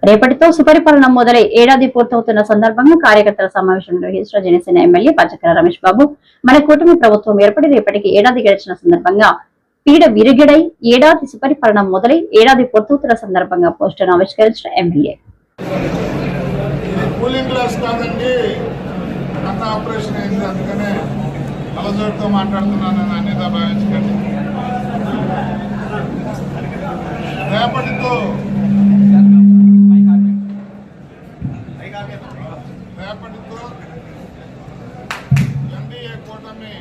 రేపటితో సుపరిపాలన మొదలై ఏడాది పూర్తవుతున్న సందర్భంగా కార్యకర్తల సమావేశం నిర్వహించిన జనసేన ఎమ్మెల్యే పచ్చకర రమేష్ బాబు మన కూటమి ప్రభుత్వం ఏర్పడి రేపటికి ఏడాది గడిచిన సందర్భంగా పీడ విరిగిడై ఏడాది సుపరిపాలన మొదలై ఏడాది పూర్తవుతున్న సందర్భంగా పోస్టర్ ఆవిష్కరించిన ఎమ్మెల్యే రేపటితో ఎన్డీఏ కూటమి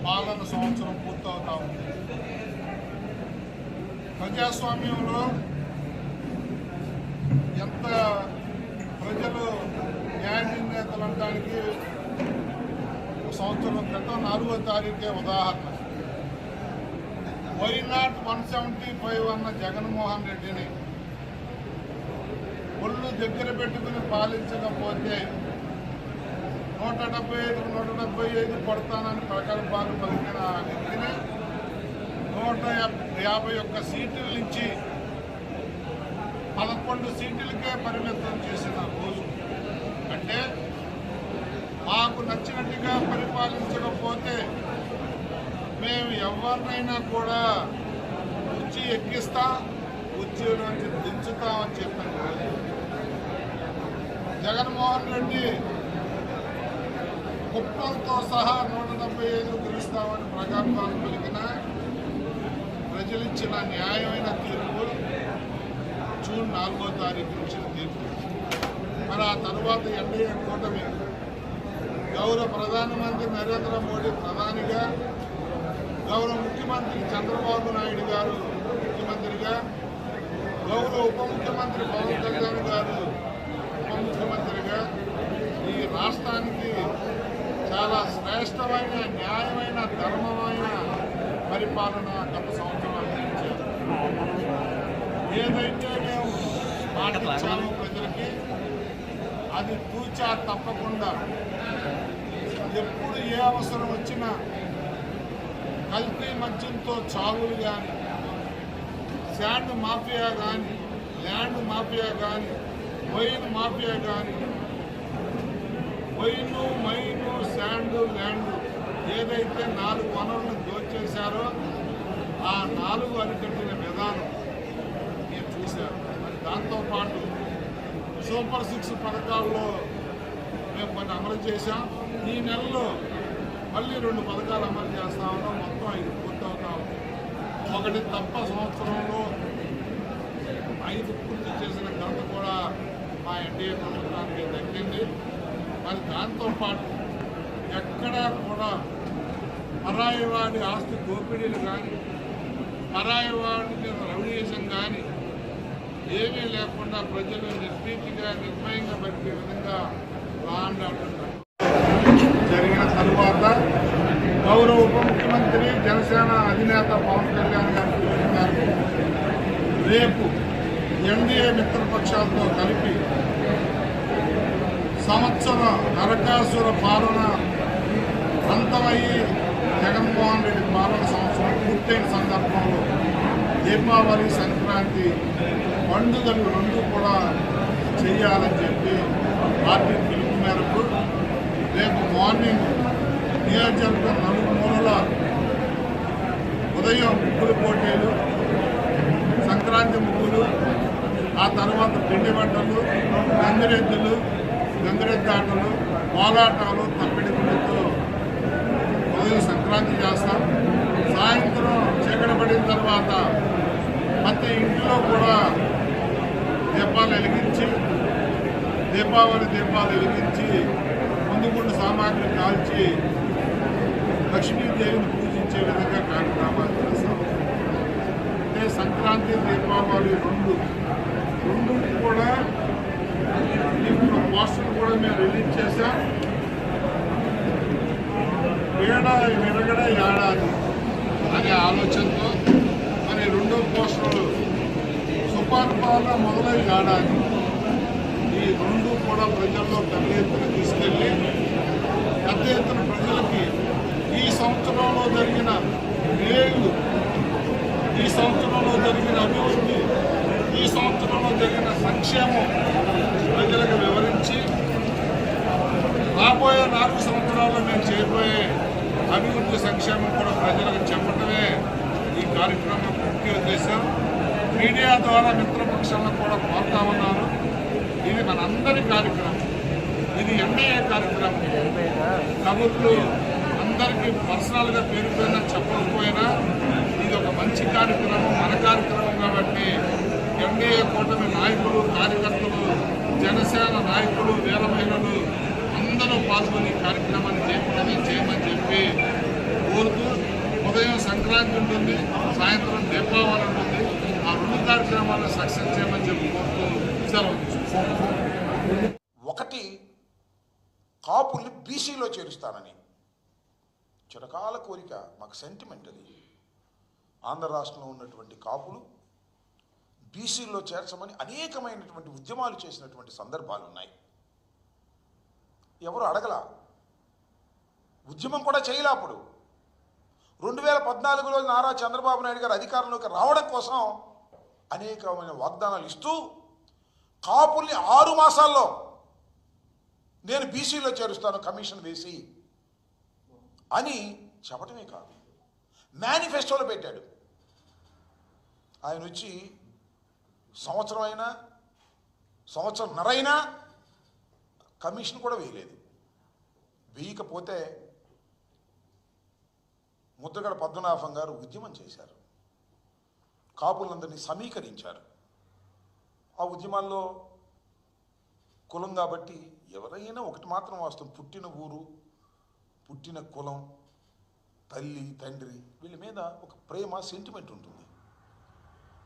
పాలన సంవత్సరం పూర్తవుతా ఉంది. ప్రజాస్వామ్యంలో ఎంత ప్రజలు న్యాయ నిర్ణేతలు అనడానికి సంవత్సరం క్రితం 4వ తారీఖే ఉదాహరణ. వై నాట్ 175 అన్న జగన్మోహన్ రెడ్డిని ఒళ్ళు దగ్గర పెట్టుకుని పాలించకపోతే 175 కొడతానని ప్రకల్పాలు పలికిన వ్యక్తిని 151 సీట్ల నుంచి 11 సీట్లకే పరిమితం చేసిన రోజు. అంటే మాకు నచ్చినట్టుగా పరిపాలించకపోతే మేము ఎవరినైనా కూడా కుర్చీ ఎక్కిస్తాం, కుర్చీలో నుంచి దించుతామని చెప్పాను. జగన్మోహన్ రెడ్డి కుప్పంతో సహా 175 గెలుస్తామని ప్రగల్భాలు పలికిన ప్రజలిచ్చిన న్యాయమైన తీర్పు జూన్ 4వ తారీఖు ఇచ్చిన తీర్పు. మరి ఆ తర్వాత ఎన్డీఏ కూటమి గౌరవ ప్రధానమంత్రి నరేంద్ర మోడీ ప్రధానిగా, గౌరవ ముఖ్యమంత్రి చంద్రబాబు నాయుడు గారు ముఖ్యమంత్రిగా, గౌరవ ఉప ముఖ్యమంత్రి పవన్ కళ్యాణ్ గారు ఉప ముఖ్యమంత్రిగా ఈ రాష్ట్రానికి చాలా శ్రేష్టమైన, న్యాయమైన, ధర్మమైన పరిపాలన గత సంవత్సరం అందించారు. ఏదైతే మేము మాటిచ్చామో ప్రజలకి అది తూచా తప్పకుండా ఎప్పుడు ఏ అవసరం వచ్చినా కల్తీ మద్యంతో చావులు కానీ, శాండ్ మాఫియా కానీ, ల్యాండ్ మాఫియా కానీ, వైన్ మాఫియా కానీ, వైను, మైను, శాండ్, ల్యాండ్ ఏదైతే 4 వనరులను దోచేశారో ఆ 4 అరికట్టిన విధానం మీరు చూశారు. దాంతోపాటు సూపర్ 6 పథకాల్లో మేము కొన్ని అమలు చేశాం. ఈ నెలలో మళ్ళీ 2 పథకాలు అమలు చేస్తా ఉన్నాం. మొత్తం 5 పూర్తవుతా ఉంది. ఒకటి తప్ప సంవత్సరంలో 5 పూర్తి చేసిన ఘనత కూడా మా ఎన్డీఏ ప్రభుత్వానికి దక్కింది. మరి దాంతోపాటు ఎక్కడా కూడా పరాయివాడి ఆస్తి దోపిడీలు కానీ, పరాయివాడి మీద రౌడీయిజం కానీ ఏమీ లేకుండా ప్రజలు నిర్భీతిగా, నిర్భయంగా బతికే విధంగా లాండ్ ఆర్డర్ జరిగిన తరువాత గౌరవ ఉప ముఖ్యమంత్రి జనసేన అధినేత పవన్ కళ్యాణ్ గారు చూస్తున్నారు. రేపు ఎన్డీఏ మిత్రపక్షాలతో కలిపి సంవత్సర నరకాసుర పాలన అంతమయ్యి జగన్మోహన్ రెడ్డి పాలన సంవత్సరం పూర్తయిన సందర్భంలో దీపావళి, సంక్రాంతి పండుగలు 2 కూడా చేయాలని చెప్పి పార్టీ పిలుపు మేరకు రేపు మార్నింగ్ నియోజకవర్గం నలుమూలల ఉదయం ముగ్గులు పోటీలు, సంక్రాంతి ముగ్గులు, ఆ తర్వాత పిండి వంటలు, గంగిరెద్దులు, గంగిరెద్దు ఆటలు, కోలాటాలు, తప్పిడి గుడితో ఉదయం సంక్రాంతి చేస్తాం. సాయంత్రం చీకటి పడిన తర్వాత ప్రతి ఇంట్లో కూడా దీపాలు వెలిగించి, దీపావళి దీపాలు వెలిగించి, ముందుగుండు సామాగ్రి కాల్చి లక్ష్మీదేవిని పూజించే విధంగా కార్యక్రమాలు చేస్తాం. అంటే సంక్రాంతి, దీపావళి 2 కూడా ఇప్పుడు పోస్టర్లు కూడా మేము రిలీజ్ చేశాం. విరగడ ఏడాది అనే ఆలోచనతో మరి 2వ పోస్టర్లు సుపరిపాలన మొదలై ఏడాది. ఈ ఈ రెండు కూడా ప్రజల్లో పెద్ద ఎత్తున తీసుకెళ్ళి పెద్ద ఎత్తున ప్రజలకి ఈ సంవత్సరంలో జరిగిన మేలు, ఈ సంవత్సరంలో జరిగిన అభివృద్ధి, ఈ సంవత్సరంలో జరిగిన సంక్షేమం ప్రజలకు వివరించి రాబోయే 4 సంవత్సరాల్లో మేము చేయబోయే అభివృద్ధి సంక్షేమం కూడా ప్రజలకు చెప్పటమే ఈ కార్యక్రమం ముఖ్య ఉద్దేశం. మీడియా ద్వారా మిత్రపక్షాలను కూడా కోరుతా ఉన్నాను. ఇది మనందరి కార్యక్రమం, ఇది ఎన్డీఏ కార్యక్రమం. కబుర్లు అందరికీ పర్సనల్గా పేరుపోయినా చెప్పకపోయినా ఇది ఒక మంచి కార్యక్రమం, మన కార్యక్రమం. కాబట్టి ఎన్డీఏ కూటమి నాయకులు, కార్యకర్తలు, జనసేన నాయకులు, వీర మహిళలు అందరూ పాల్గొని కార్యక్రమాన్ని జయప్రదం చేయమని చెప్పి కోరుతూ, ఉదయం సంక్రాంతి ఉంటుంది, సాయంత్రం దీపావళి ఉంటుంది. ఆ 2 కార్యక్రమాలను సక్సెస్ చేయమని చెప్పి కోరుతూ సెలవు తీసుకుంటాం. ఒకటి, కాపుల్ని బీసీలో చేరుస్తానని చిరకాల కోరిక, మాకు సెంటిమెంట్ అది. ఆంధ్ర రాష్ట్రంలో ఉన్నటువంటి కాపులు బీసీలో చేర్చమని అనేకమైనటువంటి ఉద్యమాలు చేసినటువంటి సందర్భాలు ఉన్నాయి. ఎవరు అడగల, ఉద్యమం కూడా చేయలే. అప్పుడు 2014లో నారా చంద్రబాబు నాయుడు గారు అధికారంలోకి రావడం కోసం అనేకమైన వాగ్దానాలు ఇస్తూ కాపుల్ని 6 మాసాల్లో నేను బీసీలో చేరుస్తాను కమిషన్ వేసి అని చెప్పటమే కాదు, మేనిఫెస్టోలో పెట్టాడు. ఆయన వచ్చి సంవత్సరంన్నరైనా కమిషన్ కూడా వేయలేదు. వేయకపోతే ముద్రగడ పద్మనాభం గారు ఉద్యమం చేశారు, కాపులందరినీ సమీకరించారు. ఆ ఉద్యమాల్లో కులం కాబట్టి ఎవరైనా ఒకటి మాత్రం వాస్తవం, పుట్టిన ఊరు, పుట్టిన కులం, తల్లి తండ్రి వీళ్ళ మీద ఒక ప్రేమ, సెంటిమెంట్ ఉంటుంది.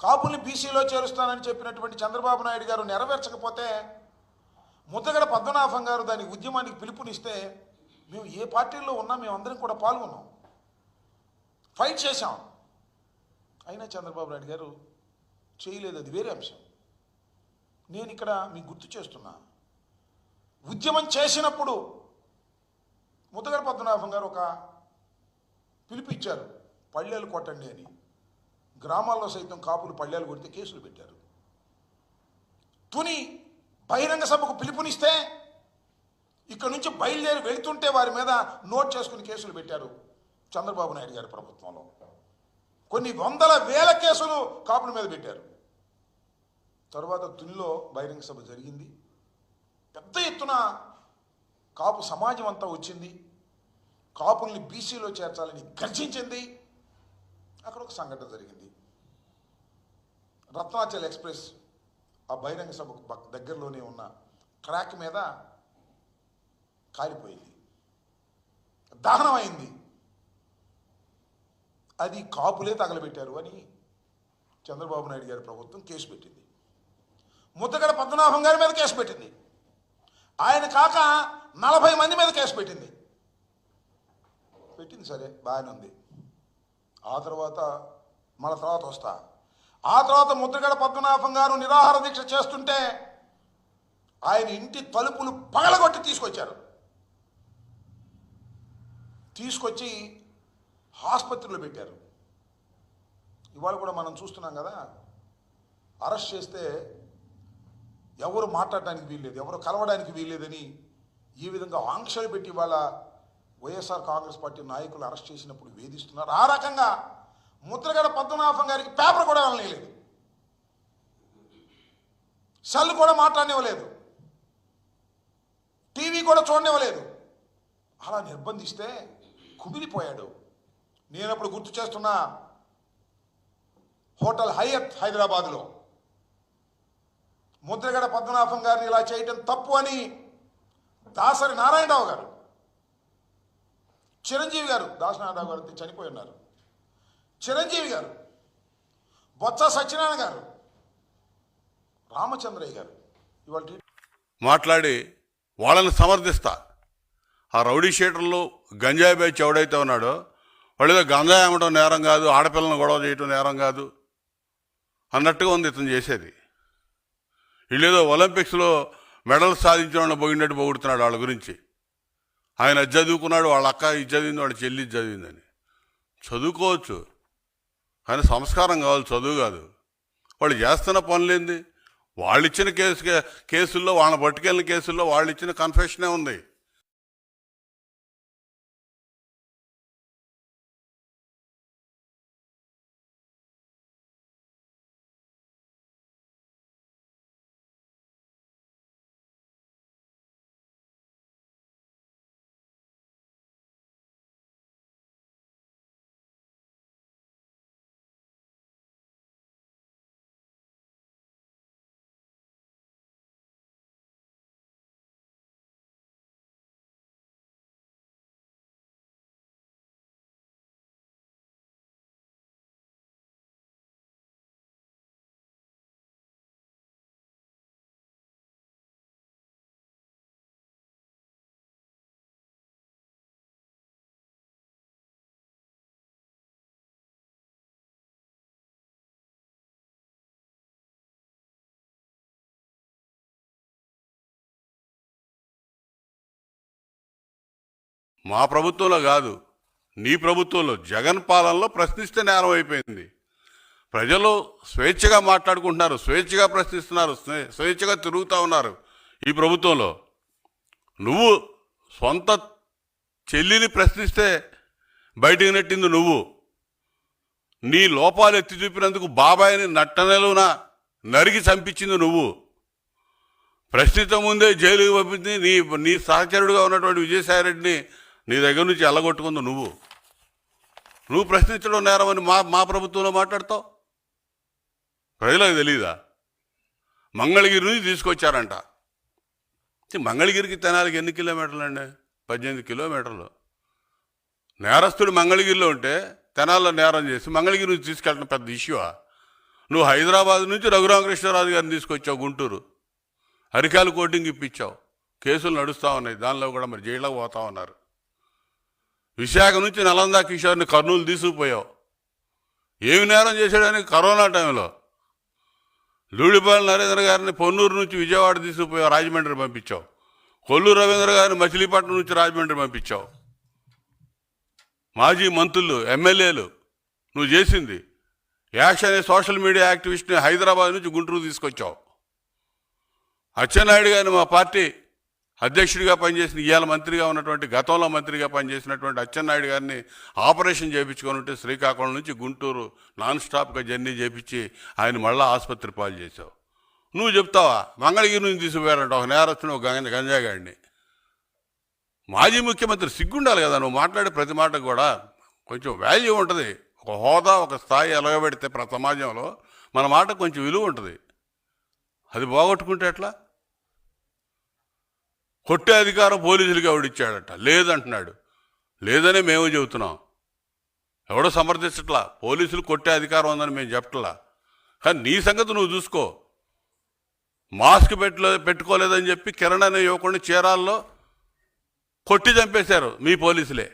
కాపుల్ని బీసీలో చేరుస్తానని చెప్పినటువంటి చంద్రబాబు నాయుడు గారు నెరవేర్చకపోతే ముద్రగడ పద్మనాభం గారు దాని ఉద్యమానికి పిలుపునిస్తే మేము ఏ పార్టీల్లో ఉన్నా మేమందరం కూడా పాల్గొన్నాం, ఫైట్ చేశాం. అయినా చంద్రబాబు నాయుడు గారు చేయలేదు, అది వేరే అంశం. నేను ఇక్కడ మీకు గుర్తు చేస్తున్నా, ఉద్యమం చేసినప్పుడు ముద్రగడ పద్మనాభం గారు ఒక పిలుపు ఇచ్చారు, పళ్ళేలు కొట్టండి అని. గ్రామాల్లో సైతం కాపులు పళ్ళేలు కొడితే కేసులు పెట్టారు. తుని బహిరంగ సభకు పిలుపునిస్తే ఇక్కడ నుంచి బయలుదేరి వెళుతుంటే వారి మీద నోట్ చేసుకుని కేసులు పెట్టారు చంద్రబాబు నాయుడు గారి ప్రభుత్వంలో. కొన్ని 100,000 కేసులు కాపుల మీద పెట్టారు. తర్వాత తునిలో బహిరంగ సభ జరిగింది, పెద్ద ఎత్తున కాపు సమాజం అంతా వచ్చింది, కాపుల్ని బీసీలో చేర్చాలని గర్జించింది. అక్కడ ఒక సంఘటన జరిగింది, రత్నాచల్ ఎక్స్ప్రెస్ ఆ బహిరంగ సభకు దగ్గరలోనే ఉన్న ట్రాక్ మీద కాలిపోయింది, దహనం అయింది. అది కాపులే తగలబెట్టారు అని చంద్రబాబు నాయుడు గారి ప్రభుత్వం కేసు పెట్టింది. ముద్రగడ పద్మనాభం గారి మీద కేసు పెట్టింది. ఆయన కాక 40 మంది మీద కేసు పెట్టింది. సరే, బాగానే ఉంది. ఆ తర్వాత వస్తా. ఆ తర్వాత ముద్రగడ పద్మనాభం గారు నిరాహార దీక్ష చేస్తుంటే ఆయన ఇంటి తలుపులు పగలగొట్టి తీసుకొచ్చి ఆసుపత్రిలో పెట్టారు. ఇవాళ కూడా మనం చూస్తున్నాం కదా, అరెస్ట్ చేస్తే ఎవరు మాట్లాడడానికి వీల్లేదు, ఎవరు కలవడానికి వీల్లేదని ఈ విధంగా ఆంక్షలు పెట్టి ఇవాళ వైఎస్ఆర్ కాంగ్రెస్ పార్టీ నాయకులు అరెస్ట్ చేసినప్పుడు వేధిస్తున్నారు. ఆ రకంగా ముద్రగడ పద్మనాభం గారికి పేపర్ కూడా వెళ్ళలేదు, సెల్ కూడా మాట్లాడనివ్వలేదు, టీవీ కూడా చూడనివ్వలేదు. అలా నిర్బంధిస్తే కుమిలిపోయాడు. నేనప్పుడు గుర్తు చేస్తున్నా, హోటల్ హయత్ హైదరాబాద్లో ముద్రగడ పద్మనాభం గారిని ఇలా చేయటం తప్పు అని దాసరి నారాయణరావు గారు, చిరంజీవి గారు, దాసనారాయణరావు గారు చనిపోయి ఉన్నారు, చిరంజీవి గారు, బొత్స సత్యనారాయణ గారు, రామచంద్రయ్య గారు ఇవాళ మాట్లాడి వాళ్ళని సమర్థిస్తా. ఆ రౌడీ షీటర్లు గంజాయి బ్యాచ్ ఎవడైతే ఉన్నాడో వాళ్ళు ఏదో గంజాయి అమ్మటం నేరం కాదు, ఆడపిల్లలను గొడవ చేయటం నేరం కాదు అన్నట్టుగా ఉంది ఇతను చేసేది. వీళ్ళేదో ఒలింపిక్స్లో మెడల్ సాధించిన వాళ్ళని పోయినట్టు పొగుడుతున్నాడు వాళ్ళ గురించి. ఆయన అది చదువుకున్నాడు, వాళ్ళ అక్క ఇది చదివింది, వాళ్ళ చెల్లి ఇది చదివిందని. చదువుకోవచ్చు, కానీ సంస్కారం కావాలి, చదువు కాదు. వాళ్ళు చేస్తున్న పనులేంది? వాళ్ళు ఇచ్చిన కేసుల్లో, వాళ్ళని పట్టుకెళ్ళిన కేసుల్లో వాళ్ళు ఇచ్చిన కన్ఫెషనే ఉంది. మా ప్రభుత్వంలో కాదు, నీ ప్రభుత్వంలో జగన్ పాలనలో ప్రశ్నిస్తే నేరం అయిపోయింది. ప్రజలు స్వేచ్ఛగా మాట్లాడుకుంటున్నారు, స్వేచ్ఛగా ప్రశ్నిస్తున్నారు, స్వేచ్ఛగా తిరుగుతూ ఉన్నారు. ఈ ప్రభుత్వంలో నువ్వు సొంత చెల్లిని ప్రశ్నిస్తే బయటికి నెట్టింది నువ్వు. నీ లోపాలు ఎత్తి చూపినందుకు బాబాయిని నట్టనెలున నరికి చంపించింది నువ్వు. ప్రశ్నించక ముందే జైలుకి పంపింది నీ సహచరుడుగా ఉన్నటువంటి విజయసాయిరెడ్డిని నీ దగ్గర నుంచి ఎల్లగొట్టుకుంది నువ్వు. నువ్వు ప్రశ్నించడం నేరమని మా ప్రభుత్వంలో మాట్లాడతావు. ప్రజలకు తెలీదా? మంగళగిరి నుంచి తీసుకొచ్చారంట. మంగళగిరికి తెనాలికి ఎన్ని కిలోమీటర్లు అండి? 18 కిలోమీటర్లు. నేరస్తుడు మంగళగిరిలో ఉంటే తెనాల్లో నేరం చేసి మంగళగిరి నుంచి తీసుకెళ్ళడం పెద్ద ఇష్యూవా? నువ్వు హైదరాబాద్ నుంచి రఘురామకృష్ణరాజు గారిని తీసుకొచ్చావు గుంటూరు, అరికాలు కోటింగ్ ఇప్పించావు, కేసులు నడుస్తూ ఉన్నాయి, దానిలో కూడా మరి జైల్లోకి పోతా ఉన్నారు. విశాఖ నుంచి నలందా కిషోర్ని కర్నూలు తీసుకుపోయావు. ఏమి నేరం చేశాడని? కరోనా టైంలో లూడిపాలెం నరేంద్ర గారిని పొన్నూరు నుంచి విజయవాడ తీసుకుపోయావు, రాజమండ్రి పంపించావు. కొల్లూరు రవీంద్ర గారిని మచిలీపట్నం నుంచి రాజమండ్రి పంపించావు. మాజీ మంత్రులు, ఎమ్మెల్యేలు నువ్వు చేసింది. యాక్షన్ అనే సోషల్ మీడియా యాక్టివిస్ట్ని హైదరాబాద్ నుంచి గుంటూరు తీసుకొచ్చావు. అచ్చెన్నాయుడు గారిని మా పార్టీ అధ్యక్షుడిగా పనిచేసిన, ఇవాళ మంత్రిగా ఉన్నటువంటి, గతంలో మంత్రిగా పనిచేసినటువంటి అచ్చెన్నాయుడు గారిని ఆపరేషన్ చేయించుకొని ఉంటే శ్రీకాకుళం నుంచి గుంటూరు నాన్ స్టాప్గా జర్నీ చేయించి ఆయన మళ్ళీ ఆసుపత్రి పాలు చేసావు. నువ్వు చెప్తావా? మంగళగిరి నుంచి తీసుకుపోయారంట ఒక నేరస్తుని, ఒక గంజాగాడిని. మాజీ ముఖ్యమంత్రి సిగ్గుండాలి కదా, నువ్వు మాట్లాడే ప్రతి మాటకు కూడా కొంచెం వాల్యూ ఉంటుంది. ఒక హోదా, ఒక స్థాయి ఎలగబెడితే సమాజంలో మన మాట కొంచెం విలువ ఉంటుంది. అది పోగొట్టుకుంటే ఎట్లా? కొట్టే అధికారం పోలీసులకి ఎవడిచ్చాడట? లేదంటున్నాడు. లేదనే మేము చెబుతున్నాం, ఎవడో సమర్థించట్లా. పోలీసులు కొట్టే అధికారం ఉందని మేము చెప్పట్లా. కానీ నీ సంగతి నువ్వు చూసుకో. మాస్క్ పెట్టుకోలేదని చెప్పి కిరణ్ అనే యువకుడిని చీరాల్లో కొట్టి చంపేశారు మీ పోలీసులే.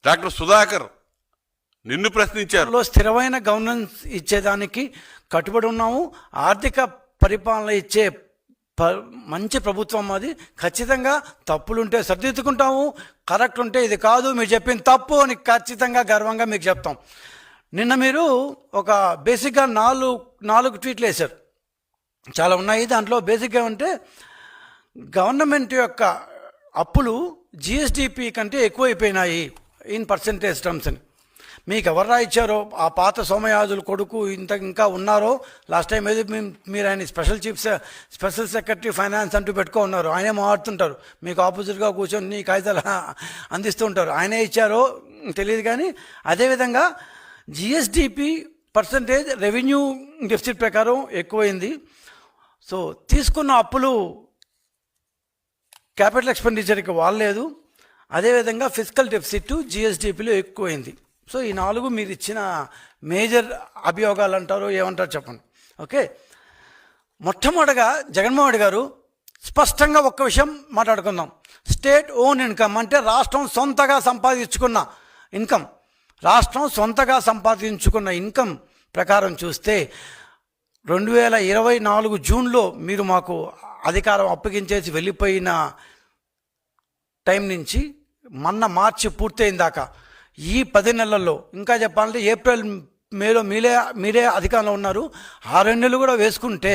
డాక్టర్ సుధాకర్ నిన్ను ప్రశ్నించారు. స్థిరమైన గవర్నెన్స్ ఇచ్చేదానికి కట్టుబడి ఉన్నాము. ఆర్థిక పరిపాలన ఇచ్చే మంచి ప్రభుత్వం అది. ఖచ్చితంగా తప్పులుంటే సరిదిద్దుకుంటాము, కరెక్ట్ ఉంటే ఇది కాదు మీరు చెప్పింది తప్పు అని ఖచ్చితంగా గర్వంగా మీకు చెప్తాం. నిన్న మీరు ఒక బేసిక్గా నాలుగు ట్వీట్లు వేశారు, చాలా ఉన్నాయి. దాంట్లో బేసిక్గా ఉంటే గవర్నమెంట్ యొక్క అప్పులు జిఎస్డిపి కంటే ఎక్కువైపోయినాయి ఇన్ పర్సెంటేజ్ టర్మ్స్ అని. మీకు ఎవరు రాయించారో? ఆ పాత సోమయాజుల కొడుకు ఇంకా ఉన్నారో? లాస్ట్ టైం ఏదో మీరు ఆయన స్పెషల్ సెక్రటరీ ఫైనాన్స్ అంటూ పెట్టుకో ఉన్నారు, ఆయనే మాట్లాడుతుంటారు, మీకు ఆపోజిట్గా కూర్చొని నీ కాగితాలు అందిస్తూ ఉంటారు. ఆయనే ఇచ్చారో తెలియదు. కానీ అదేవిధంగా జిఎస్డిపి పర్సంటేజ్ రెవెన్యూ డెఫిసిట్ ప్రకారం ఎక్కువైంది. సో తీసుకున్న అప్పులు క్యాపిటల్ ఎక్స్పెండిచర్కి వాళ్ళలేదు. అదేవిధంగా ఫిజికల్ డెఫిసిట్ జిఎస్డిపిలో ఎక్కువైంది. సో ఈ 4 మీరు ఇచ్చిన మేజర్ అభియోగాలు అంటారు, ఏమంటారు చెప్పండి. ఓకే, మొట్టమొదటిగా జగన్మోహన్ రెడ్డి గారు స్పష్టంగా ఒక్క విషయం మాట్లాడుకుందాం. స్టేట్ ఓన్ ఇన్కమ్ అంటే రాష్ట్రం సొంతగా సంపాదించుకున్న ఇన్కమ్. రాష్ట్రం సొంతగా సంపాదించుకున్న ఇన్కమ్ ప్రకారం చూస్తే 2024 జూన్లో మీరు మాకు అధికారం అప్పగించేసి వెళ్ళిపోయిన టైం నుంచి మొన్న మార్చి పూర్తయిన దాకా ఈ 10 నెలల్లో, ఇంకా చెప్పాలంటే ఏప్రిల్ మేలో మీరే అధికారంలో ఉన్నారు. ఆ 2 నెలలు కూడా వేసుకుంటే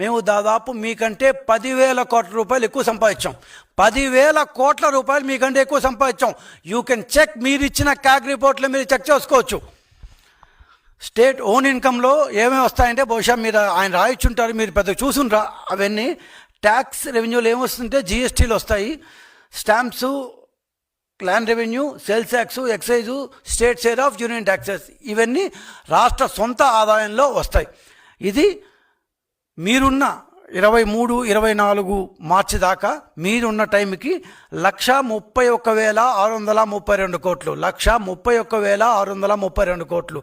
మేము దాదాపు మీకంటే 10,000 కోట్ల రూపాయలు ఎక్కువ సంపాదించాం. 10,000 కోట్ల రూపాయలు మీకంటే ఎక్కువ సంపాదించాం. యూ కెన్ చెక్, మీరు ఇచ్చిన క్యాగ్ రిపోర్ట్లో మీరు చెక్ చేసుకోవచ్చు. స్టేట్ ఓన్ ఇన్కంలో ఏమేమి వస్తాయంటే బహుశా మీరు ఆయన రాయిచ్చుంటారు, మీరు పెద్ద చూసుండ్రా అవన్నీ. ట్యాక్స్ రెవెన్యూలు ఏమొస్తుంటే జిఎస్టీలు వస్తాయి, stamps, land revenue, sales tax, excise, state share of union taxes, ఇవన్నీ రాష్ట్ర సొంత ఆదాయంలో వస్తాయి. ఇది మీరున్న 23-24 మార్చి దాకా మీరున్న టైంకి 131,632 కోట్లు, 131,632 కోట్లు.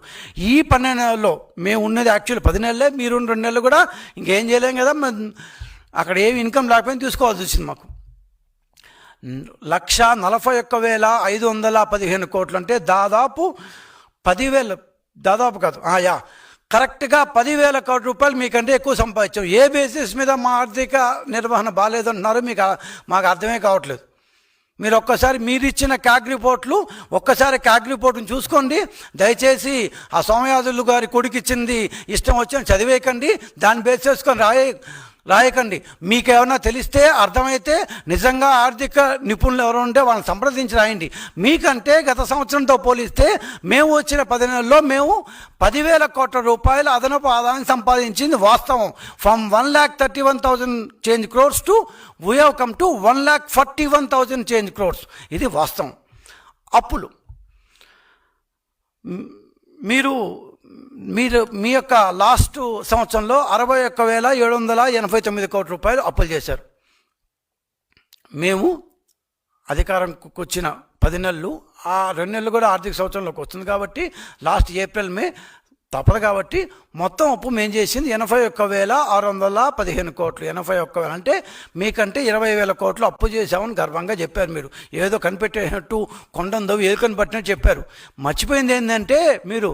ఈ 12 నెలల్లో మేము ఉన్నది యాక్చువల్ 10 నెలలే, మీరున్న 2 నెలలు కూడా ఇంకేం చేయలేం కదా, అక్కడ ఏమి ఇన్కమ్ లేకపోయినా తీసుకోవాల్సి వచ్చింది మాకు. 141,515 కోట్లు అంటే దాదాపు 10,000, దాదాపు కాదు కరెక్ట్గా 10,000 కోట్ల రూపాయలు మీకంటే ఎక్కువ సంపాదించాం. ఏ బేసిస్ మీద మా ఆర్థిక నిర్వహణ బాగాలేదంటున్నారో మాకు అర్థమే కావట్లేదు. మీరు ఒక్కసారి మీరు ఇచ్చిన క్యాగ్ రిపోర్ట్లు, ఒక్కసారి క్యాగ్ రిపోర్ట్ని చూసుకోండి దయచేసి. ఆ సోమయాజులు గారి కొడుకు ఇచ్చింది ఇష్టం వచ్చిన చదివేయకండి, దాన్ని బేస్ చేసుకొని రాయకండి. మీకేమన్నా తెలిస్తే అర్థమైతే నిజంగా ఆర్థిక నిపుణులు ఎవరు ఉంటే వాళ్ళని సంప్రదించి రాయండి. మీకంటే గత సంవత్సరంతో పోలిస్తే మేము వచ్చిన 10 నెలల్లో మేము 10,000 కోట్ల రూపాయల అదనపు ఆదాయం సంపాదించింది వాస్తవం. From 1,31,000 change crores to we have come to 1,41,000 change crores. ఇది వాస్తవం. అప్పులు మీరు మీ యొక్క లాస్ట్ సంవత్సరంలో 61,789 కోట్ల రూపాయలు అప్పులు చేశారు. మేము అధికారంకి వచ్చిన 10 నెలలు, ఆ 2 నెలలు కూడా ఆర్థిక సంవత్సరంలోకి వస్తుంది కాబట్టి లాస్ట్ ఏప్రిల్ మే తప్పదు కాబట్టి మొత్తం అప్పు మేము చేసింది 81,615 కోట్లు. 81,000 అంటే మీకంటే 20,000 కోట్లు అప్పు చేశామని గర్వంగా చెప్పారు. మీరు ఏదో కనిపెట్టేటట్టు కొండందో ఏదో కనిపెట్టినట్టు చెప్పారు. మర్చిపోయింది ఏంటంటే మీరు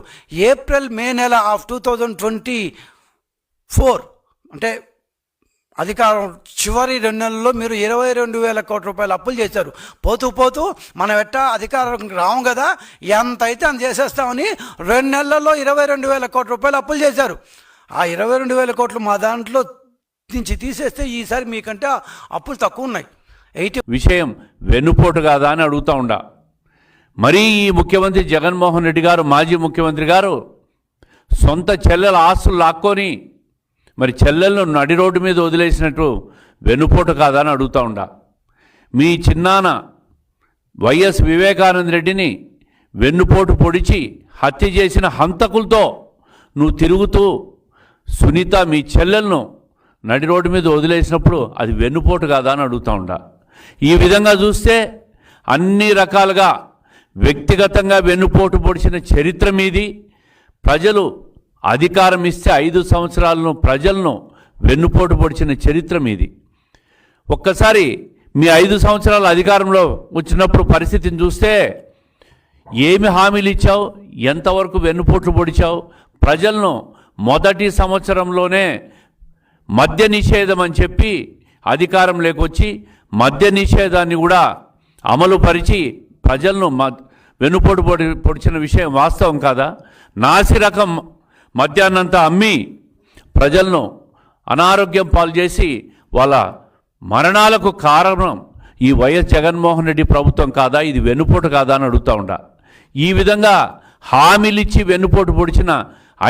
ఏప్రిల్ మే నెల ఆఫ్ 2024 అంటే అధికారం చివరి 2 నెలల్లో మీరు 22,000 కోట్ల రూపాయలు అప్పులు చేశారు. పోతూ మనం ఎట్టా అధికారం రాము కదా, ఎంత అయితే అంత చేసేస్తామని 2 నెలల్లో 22,000 కోట్ల రూపాయలు అప్పులు చేశారు. ఆ 22,000 కోట్లు మా దాంట్లో నుంచి తీసేస్తే ఈసారి మీకంటే అప్పులు తక్కువ ఉన్నాయి. విషయం వెన్నుపోటు కాదా అని అడుగుతూ ఉండా. మరీ ఈ ముఖ్యమంత్రి జగన్మోహన్ రెడ్డి గారు, మాజీ ముఖ్యమంత్రి గారు సొంత చెల్లెల ఆస్తులు లాక్కొని మరి చెల్లెలను నడి రోడ్డు మీద వదిలేసినట్టు వెన్నుపోటు కాదా అని అడుగుతూ ఉండా. మీ చిన్నాన్న వైఎస్ వివేకానంద రెడ్డిని వెన్నుపోటు పొడిచి హత్య చేసిన హంతకులతో నువ్వు తిరుగుతూ సునీత మీ చెల్లెలను నడి రోడ్డు మీద వదిలేసినప్పుడు అది వెన్నుపోటు కాదా అని అడుగుతూ ఉండా. ఈ విధంగా చూస్తే అన్ని రకాలుగా వ్యక్తిగతంగా వెన్నుపోటు పొడిచిన చరిత్ర మీది. ప్రజలు అధికారం ఇస్తే 5 సంవత్సరాలను ప్రజలను వెన్నుపోటు పొడిచిన చరిత్ర మీది. ఒక్కసారి మీ 5 సంవత్సరాల అధికారంలో వచ్చినప్పుడు పరిస్థితిని చూస్తే ఏమి హామీలు ఇచ్చావు, ఎంతవరకు వెన్నుపోట్లు పొడిచావు. ప్రజలను మొదటి సంవత్సరంలోనే మద్య నిషేధం అని చెప్పి అధికారం లేకొచ్చి మద్య నిషేధాన్ని కూడా అమలు పరిచి ప్రజలను వెన్నుపోటు పొడిచిన విషయం వాస్తవం కాదా? నాసిరకం మద్యాన్నంతా అమ్మి ప్రజలను అనారోగ్యం పాలు చేసి వాళ్ళ మరణాలకు కారణం ఈ వైఎస్ జగన్మోహన్ రెడ్డి ప్రభుత్వం కాదా? ఇది వెన్నుపోటు కాదా అని అడుగుతూ ఉండా. ఈ విధంగా హామీలిచ్చి వెన్నుపోటు పొడిచిన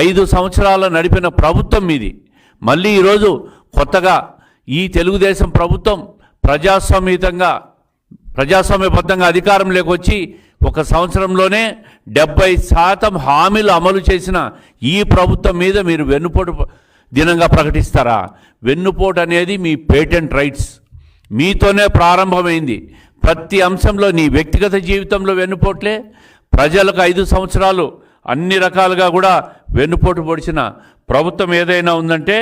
5 సంవత్సరాల నడిపిన ప్రభుత్వం మీది. మళ్ళీ ఈరోజు కొత్తగా ఈ తెలుగుదేశం ప్రభుత్వం ప్రజాస్వామ్యబద్ధంగా అధికారంలోకి వచ్చి 1 సంవత్సరంలోనే 70% హామీలు అమలు చేసిన ఈ ప్రభుత్వం మీద మీరు వెన్నుపోటు దినంగా ప్రకటిస్తారా? వెన్నుపోటు అనేది మీ పేటెంట్ రైట్స్, మీతోనే ప్రారంభమైంది. ప్రతి అంశంలో నీ వ్యక్తిగత జీవితంలో వెన్నుపోట్లే. ప్రజలకు 5 సంవత్సరాలు అన్ని రకాలుగా కూడా వెన్నుపోటు పొడిచిన ప్రభుత్వం ఏదైనా ఉందంటే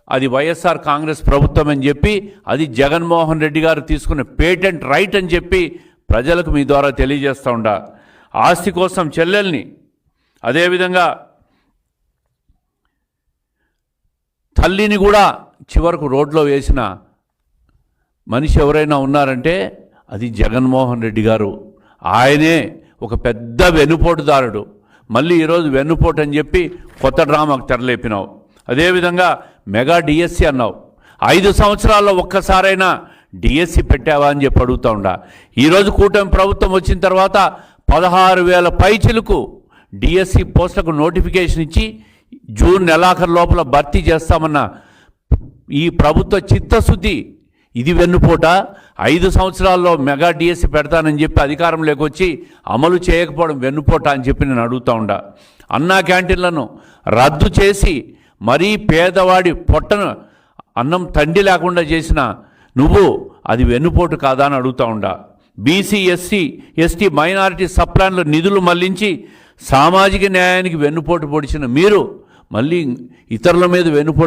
అది వైఎస్ఆర్ కాంగ్రెస్ ప్రభుత్వం అని చెప్పి, అది జగన్మోహన్ రెడ్డి గారు తీసుకున్న పేటెంట్ రైట్ అని చెప్పి ప్రజలకు మీ ద్వారా తెలియజేస్తూ ఉండా. ఆస్తి కోసం చెల్లెల్ని, అదేవిధంగా తల్లిని కూడా చివరకు రోడ్లో వేసిన మనిషి ఎవరైనా ఉన్నారంటే అది జగన్మోహన్ రెడ్డి గారు. ఆయనే ఒక పెద్ద వెన్నుపోటుదారుడు. మళ్ళీ ఈరోజు వెన్నుపోటు అని చెప్పి కొత్త డ్రామాకు తెరలేపినావు. అదేవిధంగా మెగా డిఎస్సి అన్నావు. 5 సంవత్సరాల్లో ఒక్కసారైనా డిఎస్సి పెట్టావా అని చెప్పి అడుగుతూ ఉండా. ఈరోజు కూటమి ప్రభుత్వం వచ్చిన తర్వాత 16,000 పైచిలకు డిఎస్సి పోస్టులకు నోటిఫికేషన్ ఇచ్చి జూన్ నెలాఖరు లోపల భర్తీ చేస్తామన్న ఈ ప్రభుత్వ చిత్తశుద్ధి ఇది వెన్నుపోట. 5 సంవత్సరాల్లో మెగా డిఎస్సి పెడతానని చెప్పి అధికారంలోకి వచ్చి అమలు చేయకపోవడం వెన్నుపోట అని చెప్పి నేను అడుగుతూ ఉండా. అన్నా క్యాంటీన్లను రద్దు చేసి మరీ పేదవాడి పొట్టను అన్నం తండి లేకుండా చేసిన నువ్వు అది వెన్నుపోటు కాదా అని అడుగుతూ ఉండా. బీసీ ఎస్టీ మైనారిటీ సప్లాన్ల నిధులు మళ్లించి సామాజిక న్యాయానికి వెన్నుపోటు పొడిచిన మీరు మళ్ళీ ఇతరుల మీద వెన్నుపోటు